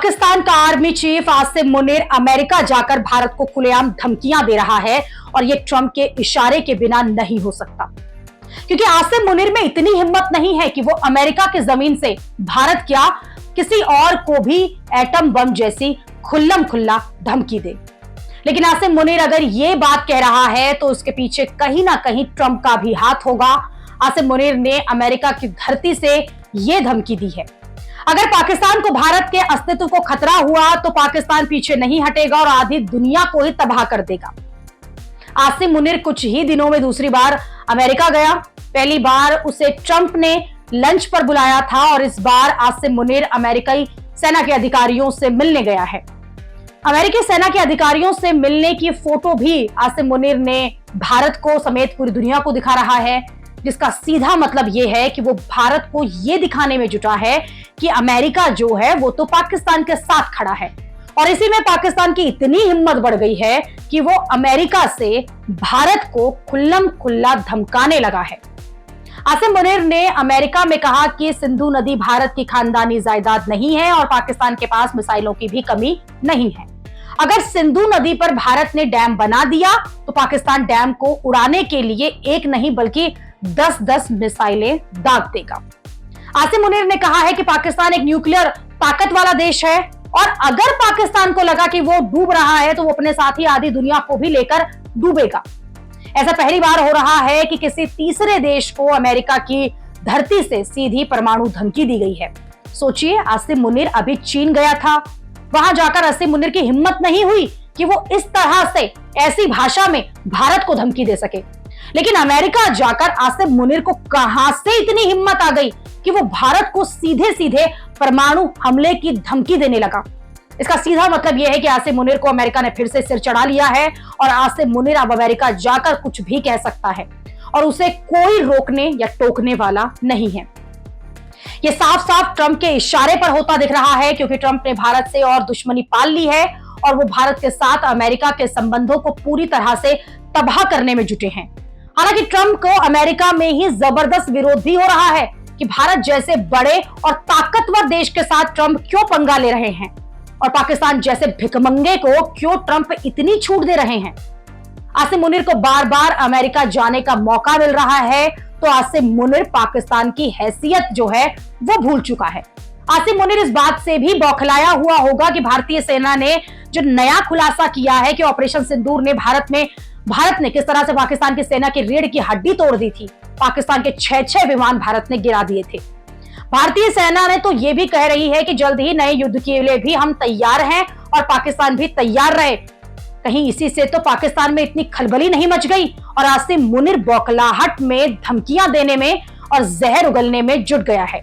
पाकिस्तान का army chief Asim Munir America जाकर भारत को खुलेआम धमकियां दे रहा है और यह ट्रंप के इशारे के बिना नहीं हो सकता, क्योंकि आसिम मुनीर में इतनी हिम्मत नहीं है कि वो अमेरिका की जमीन से भारत क्या किसी और को भी एटम बम जैसी खुल्लम खुल्ला धमकी दे। लेकिन आसिम मुनीर अगर ये बात कह रहा है तो उसके पीछे कहीं ना कहीं ट्रंप का भी हाथ होगा। आसिम मुनीर ने अमेरिका की धरती से यह धमकी दी है, अगर पाकिस्तान को भारत के अस्तित्व को खतरा हुआ तो पाकिस्तान पीछे नहीं हटेगा और आधी दुनिया को ही तबाह कर देगा। आसिम मुनीर कुछ ही दिनों में दूसरी बार अमेरिका गया। पहली बार उसे ट्रंप ने लंच पर बुलाया था और इस बार आसिम मुनीर अमेरिकी सेना के अधिकारियों से मिलने गया है। अमेरिकी सेना के अधिकारियों से मिलने की फोटो भी आसिम मुनीर ने भारत को समेत पूरी दुनिया को दिखा रहा है, जिसका सीधा मतलब यह है कि वो भारत को यह दिखाने में जुटा है कि अमेरिका जो है वो तो पाकिस्तान के साथ खड़ा है। और इसी में पाकिस्तान की इतनी हिम्मत बढ़ गई है कि वो अमेरिका से भारत को खुल्लम खुल्ला धमकाने लगा है। आसिम मुनीर ने अमेरिका में कहा कि सिंधु नदी भारत की खानदानी जायदाद नहीं है और पाकिस्तान के पास मिसाइलों की भी कमी नहीं है। अगर सिंधु नदी पर भारत ने डैम बना दिया तो पाकिस्तान डैम को उड़ाने के लिए एक नहीं बल्कि 10-10 मिसाइलें दाग देगा। आसिम मुनीर ने कहा है कि पाकिस्तान एक न्यूक्लियर ताकत वाला देश है और अगर पाकिस्तान को लगा कि वो डूब रहा है तो वो अपने साथ ही आधी दुनिया को भी लेकर डूबेगा। ऐसा पहली बार हो रहा है कि किसी तीसरे देश को अमेरिका की धरती से सीधी परमाणु धमकी दी गई है। सोचिए, आसिम मुनीर अभी चीन गया था, वहां जाकर आसिम मुनीर की हिम्मत नहीं हुई कि वो इस तरह से ऐसी भाषा में भारत को धमकी दे सके। लेकिन अमेरिका जाकर आसिम मुनीर को कहां से इतनी हिम्मत आ गई कि वो भारत को सीधे सीधे परमाणु हमले की धमकी देने लगा। इसका सीधा मतलब यह है कि आसिम मुनीर को अमेरिका ने फिर से सिर चढ़ा लिया है और आसिम मुनीर अब अमेरिका जाकर कुछ भी कह सकता है और उसे कोई रोकने या टोकने वाला नहीं है। यह साफ साफ ट्रंप के इशारे पर होता दिख रहा है, क्योंकि ट्रंप ने भारत से और दुश्मनी पाल ली है और वो भारत के साथ अमेरिका के संबंधों को पूरी तरह से तबाह करने में जुटे हैं। हालांकि ट्रंप को अमेरिका में ही जबरदस्त विरोध भी हो रहा है कि भारत जैसे बड़े और ताकतवर देश के साथ ट्रंप क्यों पंगा ले रहे हैं और पाकिस्तान जैसे भिखमंगे को क्यों ट्रंप इतनी छूट दे रहे हैं। आसिम मुनीर को बार बार अमेरिका जाने का मौका मिल रहा है तो आसिम मुनीर पाकिस्तान की हैसियत जो है वो भूल चुका है। आसिम मुनीर इस बात से भी बौखलाया हुआ होगा कि भारतीय सेना ने जो नया खुलासा किया है कि ऑपरेशन सिंदूर ने भारत ने किस तरह से पाकिस्तान की सेना की रीढ़ की हड्डी तोड़ दी थी। पाकिस्तान के 6 विमान भारत ने गिरा दिए थे। भारतीय सेना ने तो यह भी कह रही है कि जल्द ही नए युद्ध के लिए भी हम तैयार हैं और पाकिस्तान भी तैयार रहे। कहीं इसी से तो पाकिस्तान में इतनी खलबली नहीं मच गई और आसिम मुनीर बौखलाहट में धमकियां देने में और जहर उगलने में जुट गया है।